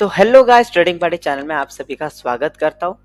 तो hello guys, trading party channel में आप सभी का स्वागत करता हूँ।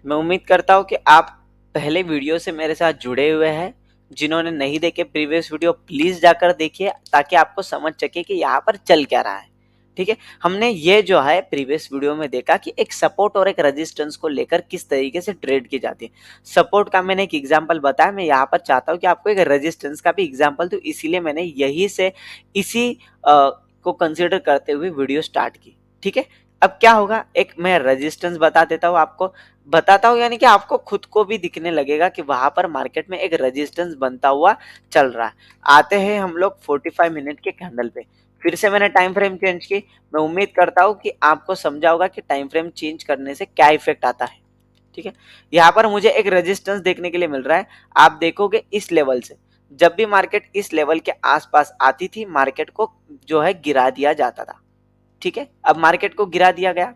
मैं उम्मीद करता हूँ कि आप पहले वीडियो से मेरे साथ जुड़े हुए हैं। जिन्होंने नहीं देखे प्रीवियस वीडियो प्लीज जाकर देखिए ताकि आपको समझ सके कि यहाँ पर चल क्या रहा है। ठीक है, हमने ये जो है प्रीवियस वीडियो में देखा कि एक सपोर्ट और एक रेजिस्टेंस को लेकर किस तरीके से ट्रेड की जाती है। सपोर्ट का मैंने एक एग्जांपल बताया, मैं यहाँ पर चाहता हूँ कि आपको एक रेजिस्टेंस का भी एग्जांपल दूं, इसीलिए मैंने यही से इसी को कंसीडर करते हुए वीडियो स्टार्ट की। ठीक है, अब क्या होगा, एक मैं रेजिस्टेंस बता देता हूँ आपको, बताता हूँ यानी कि आपको खुद को भी दिखने लगेगा कि वहां पर मार्केट में एक रेजिस्टेंस बनता हुआ चल रहा है। आते हैं हम लोग 45 मिनट के कैंडल पे। फिर से मैंने टाइम फ्रेम चेंज की। मैं उम्मीद करता हूँ कि आपको समझा होगा कि टाइम फ्रेम चेंज करने से क्या इफेक्ट आता है। ठीक है, यहाँ पर मुझे एक रेजिस्टेंस देखने के लिए मिल रहा है। आप देखोगे इस लेवल से, जब भी मार्केट इस लेवल के आसपास आती थी मार्केट को जो है गिरा दिया जाता था। ठीक है, अब मार्केट को गिरा दिया गया।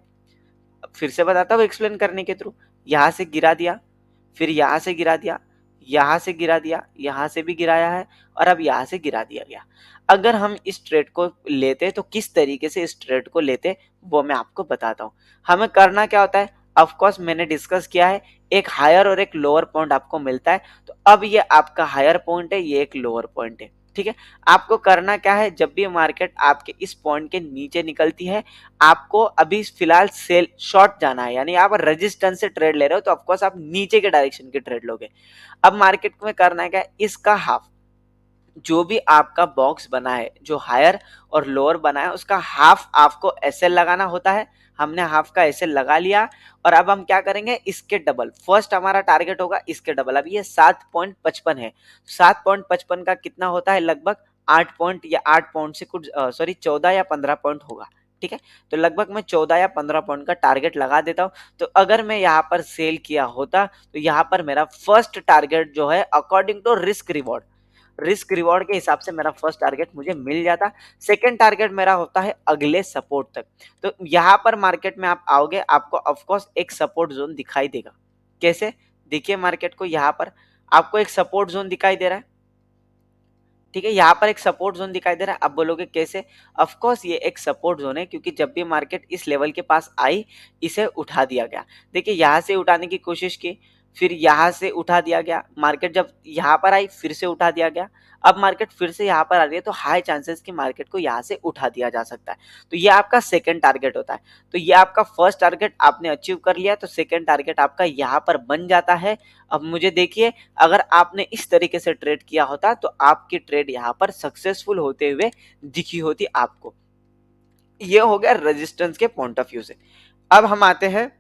फिर से बताता हूँ एक्सप्लेन करने के थ्रू। यहां से गिरा दिया, फिर यहां से गिरा दिया, यहां से गिरा दिया, यहां से भी गिराया है, और अब यहां से गिरा दिया गया। अगर हम इस ट्रेड को लेते तो किस तरीके से इस ट्रेड को लेते वो मैं आपको बताता हूँ। हमें करना क्या होता है, ऑफ कोर्स मैंने डिस्कस किया है, एक हायर और एक लोअर पॉइंट आपको मिलता है। तो अब ये आपका हायर पॉइंट है, ये एक लोअर पॉइंट है। ठीक है, आपको करना क्या है, जब भी मार्केट आपके इस पॉइंट के नीचे निकलती है आपको अभी फिलहाल सेल शॉर्ट जाना है, यानी आप रेजिस्टेंस से ट्रेड ले रहे हो तो ऑफकोर्स आप नीचे के डायरेक्शन की ट्रेड लोगे। अब मार्केट में करना है क्या, इसका हाफ, जो भी आपका बॉक्स बना है, जो हायर और लोअर बना है उसका हाफ आपको एसएल लगाना होता है। हमने हाफ का एसएल लगा लिया, और अब हम क्या करेंगे, इसके डबल, फर्स्ट हमारा टारगेट होगा इसके डबल। अब ये 7.55 है, 7.55 का कितना होता है, लगभग 8 पॉइंट या 8 पॉइंट से कुछ सॉरी 14 या 15 पॉइंट होगा। ठीक है, तो लगभग मैं 14 या 15 पॉइंट का टारगेट लगा देता हूं। तो अगर मैं यहाँ पर सेल किया होता तो यहाँ पर मेरा फर्स्ट टारगेट जो है अकॉर्डिंग टू रिस्क रिवॉर्ड के हिसाब से मेरा फर्स्ट टारगेट मुझे मिल जाता। सेकंड टारगेट मेरा होता है अगले सपोर्ट तक। तो यहाँ पर मार्केट में आप आओगे, आपको ऑफकोर्स एक सपोर्ट जोन दिखाई देगा। कैसे, देखिए मार्केट को यहाँ पर आपको एक सपोर्ट जोन दिखाई दे रहा है। ठीक है, यहाँ पर एक सपोर्ट जोन दिखाई दे रहा है। आप बोलोगे कैसे, ऑफ कोर्स ये एक सपोर्ट जोन है क्योंकि जब भी मार्केट इस लेवल के पास आई इसे उठा दिया गया। देखिए यहाँ से उठाने की कोशिश की, फिर यहाँ से उठा दिया गया। मार्केट जब यहाँ पर आई फिर से उठा दिया गया। अब मार्केट फिर से यहाँ पर आ रही है तो हाई चांसेस कि मार्केट को यहाँ से उठा दिया जा सकता है। तो ये आपका सेकंड टारगेट होता है। तो ये आपका फर्स्ट टारगेट आपने अचीव कर लिया, तो सेकंड टारगेट आपका यहाँ पर बन जाता है। अब मुझे देखिए, अगर आपने इस तरीके से ट्रेड किया होता तो आपकी ट्रेड यहाँ पर सक्सेसफुल होते हुए दिखी होती आपको। ये हो गया रेजिस्टेंस के पॉइंट ऑफ व्यू से। अब हम आते हैं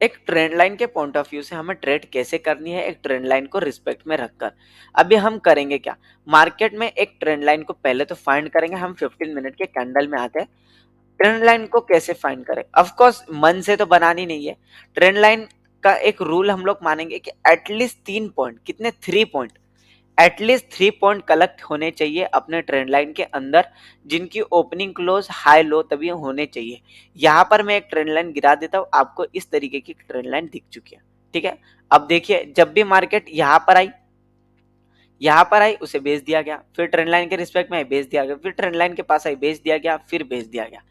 एक ट्रेंड लाइन के पॉइंट ऑफ व्यू से, हमें ट्रेड कैसे करनी है एक ट्रेंड लाइन को रिस्पेक्ट में रखकर। अभी हम करेंगे क्या, मार्केट में एक ट्रेंड लाइन को पहले तो फाइंड करेंगे। हम 15 मिनट के कैंडल में आते हैं। ट्रेंड लाइन को कैसे फाइंड करें, ऑफ कोर्स मन से तो बनानी नहीं है। ट्रेंड लाइन का एक रूल हम लोग मानेंगे कि एटलीस्ट 3 पॉइंट, कितने, 3 पॉइंट, एटलीस्ट 3 पॉइंट कलेक्ट होने चाहिए अपने ट्रेंड लाइन के अंदर, जिनकी ओपनिंग क्लोज हाई लो तभी होने चाहिए। यहां पर मैं एक ट्रेंड लाइन गिरा देता हूं, आपको इस तरीके की ट्रेंड लाइन दिख चुकी है। ठीक है, अब देखिए जब भी मार्केट यहां पर आई, यहाँ पर आई उसे बेच दिया गया, फिर ट्रेंड लाइन के रिस्पेक्ट में बेच दिया गया, फिर ट्रेंड लाइन के पास आई बेच दिया गया, फिर बेच दिया गया।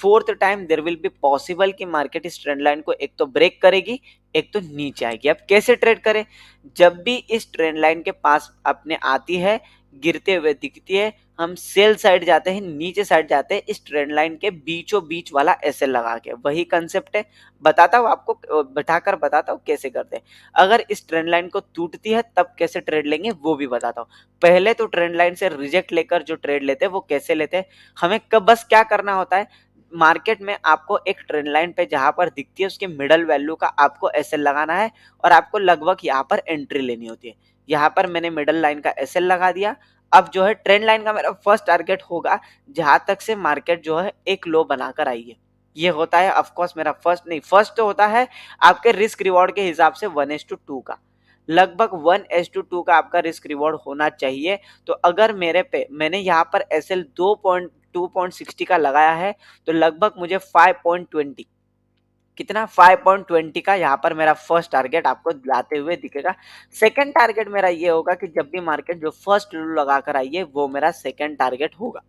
Fourth time there will be possible कि मार्केट इस ट्रेंड लाइन को एक तो ब्रेक करेगी, एक तो नीचे आएगी। अब कैसे ट्रेड करें, जब भी इस ट्रेंड लाइन के पास अपने आती है, गिरते हुए दिखती है, हम सेल साइड जाते हैं, नीचे साइड जाते हैं, इस ट्रेंड लाइन के बीचों बीच वाला एसएल लगा के। वही कंसेप्ट है, बताता हूँ आपको, बैठाकर बताता हूँ कैसे करते हैं। अगर इस ट्रेंड लाइन को टूटती है तब कैसे ट्रेड लेंगे वो भी बताता हूँ। पहले तो ट्रेंड लाइन से रिजेक्ट लेकर जो ट्रेड लेते हैं वो कैसे लेते हैं, हमें कब बस क्या करना होता है, मार्केट में आपको एक ट्रेंड लाइन पे जहां पर दिखती है उसके मिडल वैल्यू का आपको एसएल लगाना है, और आपको लगभग यहाँ पर एंट्री लेनी होती है। यहाँ पर मैंने मिडल लाइन का एसएल लगा दिया। अब जो है ट्रेंड लाइन का मेरा फर्स्ट टारगेट होगा जहां तक से मार्केट जो है एक लो बनाकर आई है। ये होता है ऑफकोर्स मेरा फर्स्ट, नहीं फर्स्ट तो होता है आपके रिस्क रिवॉर्ड के हिसाब से 1:2 का, लगभग 1:2 का आपका रिस्क रिवॉर्ड होना चाहिए। तो अगर मेरे पे मैंने यहाँ पर एसएल 2.60 का लगाया है, तो लगभग मुझे 5.20, कितना, 5.20 का यहाँ पर मेरा फर्स्ट टारगेट आपको लाते हुए दिखेगा। सेकंड टारगेट मेरा ये होगा कि जब भी मार्केट जो फर्स्ट लो लगा कर आई है वो मेरा सेकंड टारगेट होगा।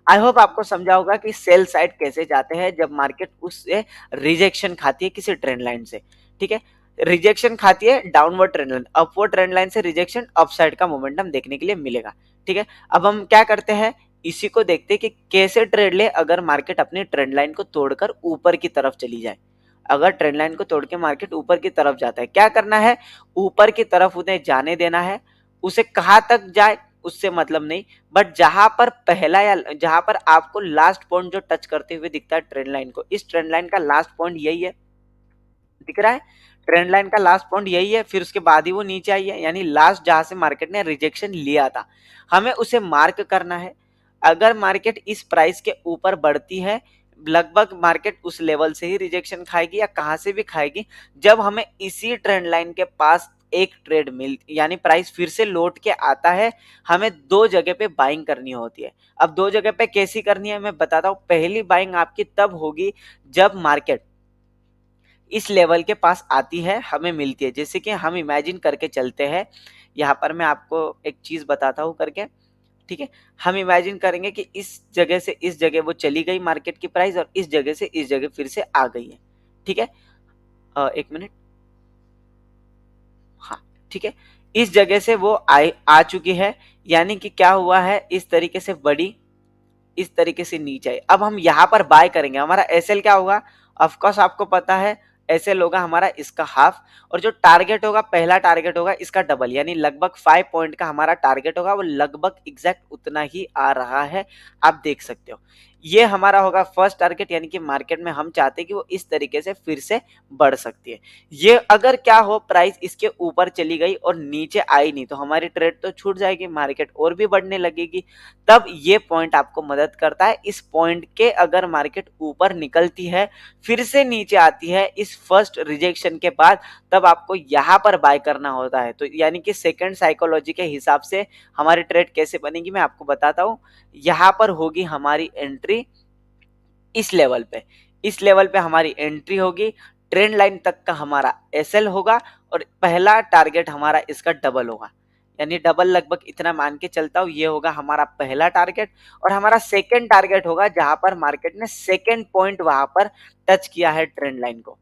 आई होप आपको समझा होगा कि सेल साइड कैसे जाते हैं जब मार्केट उससे रिजेक्शन खाती है किसी ट्रेंड लाइन से। ठीक है, रिजेक्शन खाती है downward trend line, upward trend line से रिजेक्शन अपसाइड का मोमेंटम देखने के लिए मिलेगा। ठीक है, अब हम क्या करते हैं, इसी को देखते हैं कि कैसे ट्रेड ले अगर मार्केट अपनी ट्रेंड लाइन को तोड़कर ऊपर की तरफ चली जाए। अगर ट्रेंड लाइन को तोड़ के मार्केट ऊपर की तरफ जाता है, क्या करना है, ऊपर की तरफ उन्हें जाने देना है। उसे कहाँ तक जाए उससे मतलब नहीं, बट जहां पर पहला या जहां पर आपको लास्ट पॉइंट जो टच करते हुए दिखता है ट्रेंड लाइन को, इस ट्रेंड लाइन का लास्ट पॉइंट यही है, दिख रहा है, ट्रेंड लाइन का लास्ट पॉइंट यही है, फिर उसके बाद ही वो नीचे आई है, यानी लास्ट जहां से मार्केट ने रिजेक्शन लिया था, हमें उसे मार्क करना है। अगर मार्केट इस प्राइस के ऊपर बढ़ती है, लगभग मार्केट उस लेवल से ही रिजेक्शन खाएगी या कहां से भी खाएगी, जब हमें इसी ट्रेंड लाइन के पास एक ट्रेड मिल यानी प्राइस फिर से लौट के आता है, हमें दो जगह पे बाइंग करनी होती है। अब दो जगह पे कैसी करनी है मैं बताता हूं। पहली बाइंग आपकी तब होगी जब मार्केट इस लेवल के पास आती है, हमें मिलती है। जैसे कि हम इमेजिन करके चलते हैं, यहाँ पर मैं आपको एक चीज बताता हूँ करके। ठीक है, हम इमेजिन करेंगे कि इस जगह से इस जगह वो चली गई मार्केट की प्राइस, और इस जगह से इस जगह फिर से आ गई है। ठीक है, एक मिनट, हाँ ठीक है, इस जगह से वो आ चुकी है, यानी कि क्या हुआ है, इस तरीके से बढ़ी, इस तरीके से नीचे आई। अब हम यहाँ पर बाय करेंगे, हमारा एसएल क्या होगा, ऑफकोर्स आपको पता है, एसएल होगा हमारा इसका हाफ, और जो टारगेट होगा, पहला टारगेट होगा इसका डबल, यानी लगभग 5 पॉइंट का हमारा टारगेट होगा, वो लगभग एग्जैक्ट उतना ही आ रहा है, आप देख सकते हो। ये हमारा होगा फर्स्ट टारगेट, यानी कि मार्केट में हम चाहते हैं कि वो इस तरीके से फिर से बढ़ सकती है। ये अगर क्या हो, प्राइस इसके ऊपर चली गई और नीचे आई नहीं, तो हमारी ट्रेड तो छूट जाएगी, मार्केट और भी बढ़ने लगेगी। तब ये पॉइंट आपको मदद करता है। इस पॉइंट के अगर मार्केट ऊपर निकलती है, फिर से नीचे आती है इस फर्स्ट रिजेक्शन के बाद, तब आपको यहाँ पर बाय करना होता है। तो यानी कि सेकंड साइकोलॉजी के हिसाब से हमारी ट्रेड कैसे बनेगी मैं आपको बताता हूँ। यहाँ पर होगी हमारी एंट्री इस लेवल पे, इस लेवल पे हमारी एंट्री होगी, ट्रेंड लाइन तक का हमारा एसएल होगा, और पहला टारगेट हमारा इसका डबल होगा, यानी डबल लगभग इतना मान के चलता हूं, ये होगा हमारा पहला टारगेट। और हमारा सेकंड टारगेट होगा जहां पर मार्केट ने सेकंड पॉइंट वहां पर टच किया है ट्रेंड लाइन को।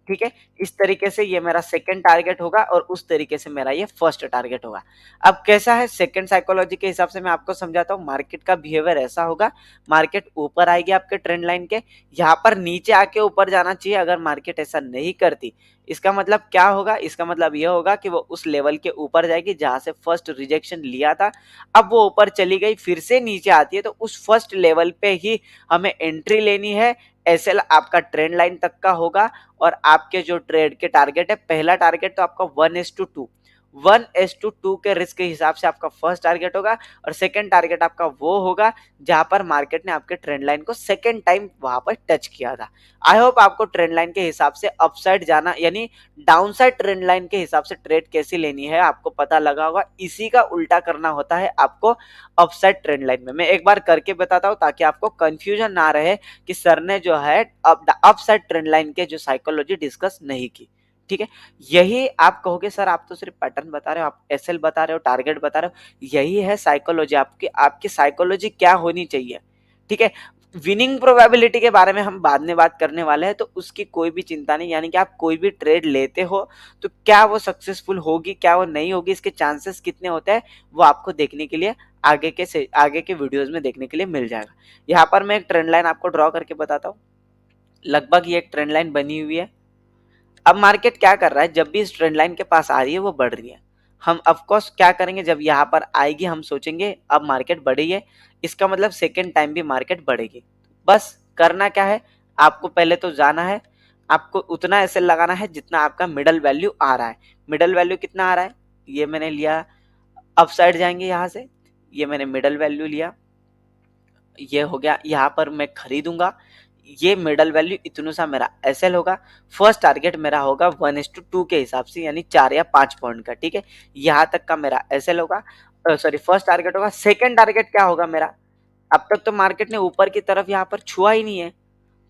ठीक है, इस तरीके से ये मेरा सेकंड टारगेट होगा, और उस तरीके से मेरा ये फर्स्ट टारगेट होगा। अब कैसा है सेकंड साइकोलॉजी के हिसाब से मैं आपको समझाता हूँ। मार्केट का बिहेवियर ऐसा होगा, मार्केट ऊपर आएगी आपके ट्रेंड लाइन के, यहाँ पर नीचे आके ऊपर जाना चाहिए। अगर मार्केट ऐसा नहीं करती, इसका मतलब क्या होगा, इसका मतलब यह होगा कि वो उस लेवल के ऊपर जाएगी जहां से फर्स्ट रिजेक्शन लिया था। अब वो ऊपर चली गई, फिर से नीचे आती है, तो उस फर्स्ट लेवल पे ही हमें एंट्री लेनी है। एसएल आपका ट्रेंड लाइन तक का होगा, और आपके जो ट्रेड के टारगेट है, पहला टारगेट तो आपका 1:2, 1:2 के रिस्क के हिसाब से आपका फर्स्ट टारगेट होगा, और सेकंड टारगेट आपका वो होगा जहां पर मार्केट ने आपके ट्रेंड लाइन को सेकंड टाइम वहां पर टच किया था। आई होप आपको ट्रेंड लाइन के हिसाब से अपसाइड जाना यानी डाउन साइड ट्रेंड लाइन के हिसाब से ट्रेड कैसे लेनी है आपको पता लगा होगा। इसी का उल्टा करना होता है आपको अपसाइड ट्रेंड लाइन में। मैं एक बार करके बताता हूं ताकि आपको कंफ्यूजन ना रहे कि सर ने जो है अपसाइड ट्रेंड लाइन के जो साइकोलॉजी डिस्कस नहीं की। ठीक है, यही आप कहोगे सर आप तो सिर्फ पैटर्न बता रहे हो, आप एसएल बता रहे हो, टारगेट बता रहे हो, यही है साइकोलॉजी। आपकी आपकी साइकोलॉजी क्या होनी चाहिए। ठीक है, विनिंग प्रोबेबिलिटी के बारे में हम बाद में बात करने वाले हैं, तो उसकी कोई भी चिंता नहीं। यानी कि आप कोई भी ट्रेड लेते हो तो क्या वो सक्सेसफुल होगी, क्या वो नहीं होगी, इसके चांसेस कितने होते हैं, वो आपको देखने के लिए आगे के वीडियोस में देखने के लिए मिल जाएगा। यहाँ पर मैं एक ट्रेंड लाइन आपको ड्रॉ करके बताता हूँ। लगभग ये एक ट्रेंड लाइन बनी हुई है। अब मार्केट क्या कर रहा है, जब भी इस ट्रेंड लाइन के पास आ रही है वो बढ़ रही है। हम ऑफ कोर्स क्या करेंगे, जब यहाँ पर आएगी हम सोचेंगे अब मार्केट बढ़ी है, इसका मतलब सेकेंड टाइम भी मार्केट बढ़ेगी। बस करना क्या है, आपको पहले तो जाना है, आपको उतना एसएल लगाना है जितना आपका मिडल वैल्यू आ रहा है। मिडल वैल्यू कितना आ रहा है, ये मैंने लिया, अप साइड जाएंगे यहाँ से, ये मैंने मिडल वैल्यू लिया, ये हो गया, यहाँ पर मैं खरीदूंगा, ये मिडल वैल्यू इतनों सा मेरा एसएल होगा। फर्स्ट टारगेट मेरा होगा 1:2 के हिसाब से, यानी 4 या 5 पॉइंट का। ठीक है, यहाँ तक का मेरा एसएल होगा, सॉरी फर्स्ट टारगेट होगा। सेकंड टारगेट क्या होगा मेरा, अब तक तो मार्केट ने ऊपर की तरफ यहाँ पर छुआ ही नहीं है,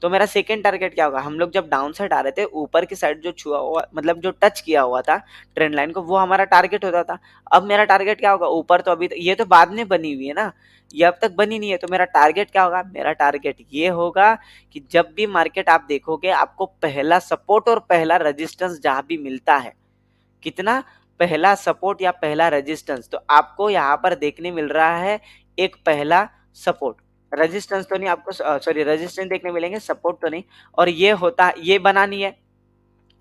तो मेरा सेकंड टारगेट क्या होगा, हम लोग जब डाउन साइड आ रहे थे ऊपर की साइड जो छुआ हुआ मतलब जो टच किया हुआ था ट्रेंड लाइन को, वो हमारा टारगेट होता था। अब मेरा टारगेट क्या होगा, ऊपर तो अभी ये तो बाद में बनी हुई है ना, ये अब तक बनी नहीं है, तो मेरा टारगेट क्या होगा, मेरा टारगेट ये होगा कि जब भी मार्केट आप देखोगे आपको पहला सपोर्ट और पहला रेजिस्टेंस जहां भी मिलता है, कितना, पहला सपोर्ट या पहला रेजिस्टेंस, तो आपको यहाँ पर देखने मिल रहा है एक पहला सपोर्ट, रेजिस्टेंस तो नहीं आपको, सॉरी रेजिस्टेंस देखने मिलेंगे, सपोर्ट तो नहीं। और ये होता, ये बना नहीं है।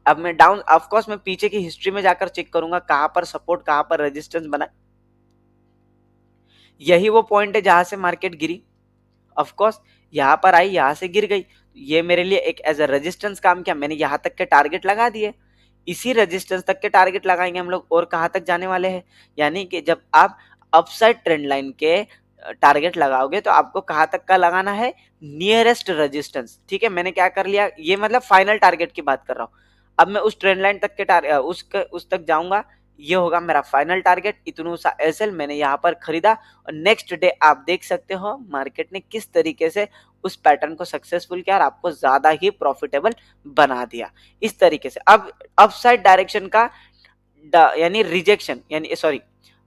अब मैं डाउन, ऑफ कोर्स मैं पीछे की हिस्ट्री में जाकर चेक करूंगा कहां पर सपोर्ट कहां पर रेजिस्टेंस बना, यही वो पॉइंट है जहां से मार्केट गिरी। ऑफ कोर्स यहाँ पर आई, यहाँ से गिर गई, ये मेरे लिए एक एज अ रेजिस्टेंस काम किया, मैंने यहाँ तक के टारगेट लगा दिए, इसी रेजिस्टेंस तक के टारगेट लगाएंगे हम लोग, और कहाँ तक जाने वाले हैं, यानी कि जब आप अपसाइड ट्रेंड लाइन के टारगेट लगाओगे तो आपको कहाँ तक का लगाना है, नियरेस्ट रेजिस्टेंस। ठीक है, मैंने क्या कर लिया, ये मतलब फाइनल टारगेट की बात कर रहा हूँ। अब मैं उस ट्रेंड लाइन तक के उस तक जाऊंगा, ये होगा मेरा फाइनल टारगेट। इतनू सा एसएल मैंने यहाँ पर खरीदा, और नेक्स्ट डे आप देख सकते हो मार्केट ने किस तरीके से उस पैटर्न को सक्सेसफुल किया और आपको ज्यादा ही प्रॉफिटेबल बना दिया। इस तरीके से अब अपसाइड डायरेक्शन का यानी रिजेक्शन यानी सॉरी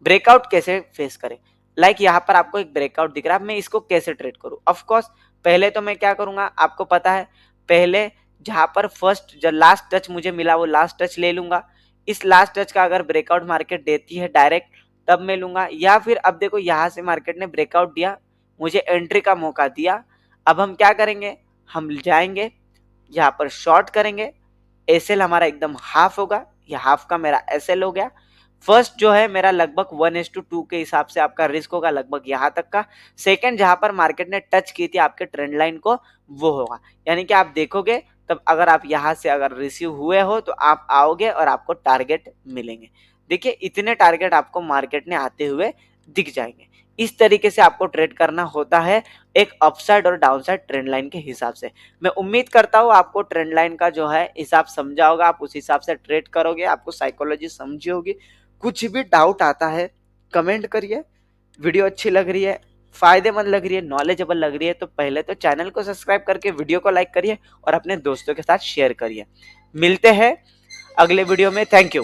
ब्रेकआउट कैसे फेस करें, लाइक यहाँ पर आपको एक ब्रेकआउट दिख रहा है, मैं इसको कैसे ट्रेड करूं। ऑफ कोर्स पहले तो मैं क्या करूंगा, आपको पता है, पहले जहां पर फर्स्ट जो लास्ट टच मुझे मिला वो लास्ट टच ले लूंगा। इस लास्ट टच का अगर ब्रेकआउट मार्केट देती है डायरेक्ट, तब मैं लूंगा, या फिर अब देखो यहां से मार्केट ने ब्रेकआउट दिया, मुझे एंट्री का मौका दिया। अब हम क्या करेंगे, हम जाएंगे यहाँ पर शॉर्ट करेंगे, एसएल हमारा एकदम हाफ होगा, ये हाफ का मेरा एसएल हो गया। फर्स्ट जो है मेरा लगभग 1:2 के हिसाब से आपका रिस्क होगा लगभग यहाँ तक का। सेकंड जहां पर मार्केट ने टच की थी आपके ट्रेंड लाइन को, वो होगा, यानी कि आप देखोगे तब अगर आप यहाँ से अगर रिसीव हुए हो तो आप आओगे और आपको टारगेट मिलेंगे। देखिए इतने टारगेट आपको मार्केट ने आते हुए दिख जाएंगे। इस तरीके से आपको ट्रेड करना होता है एक अपसाइड और डाउनसाइड ट्रेंड लाइन के हिसाब से। मैं उम्मीद करता हूँ आपको ट्रेंड लाइन का जो है हिसाब समझा होगा, आप उस हिसाब से ट्रेड करोगे, आपको साइकोलॉजी समझी होगी। कुछ भी डाउट आता है कमेंट करिए, वीडियो अच्छी लग रही है, फायदेमंद लग रही है, नॉलेजेबल लग रही है तो पहले तो चैनल को सब्सक्राइब करके वीडियो को लाइक करिए और अपने दोस्तों के साथ शेयर करिए। मिलते हैं अगले वीडियो में, थैंक यू।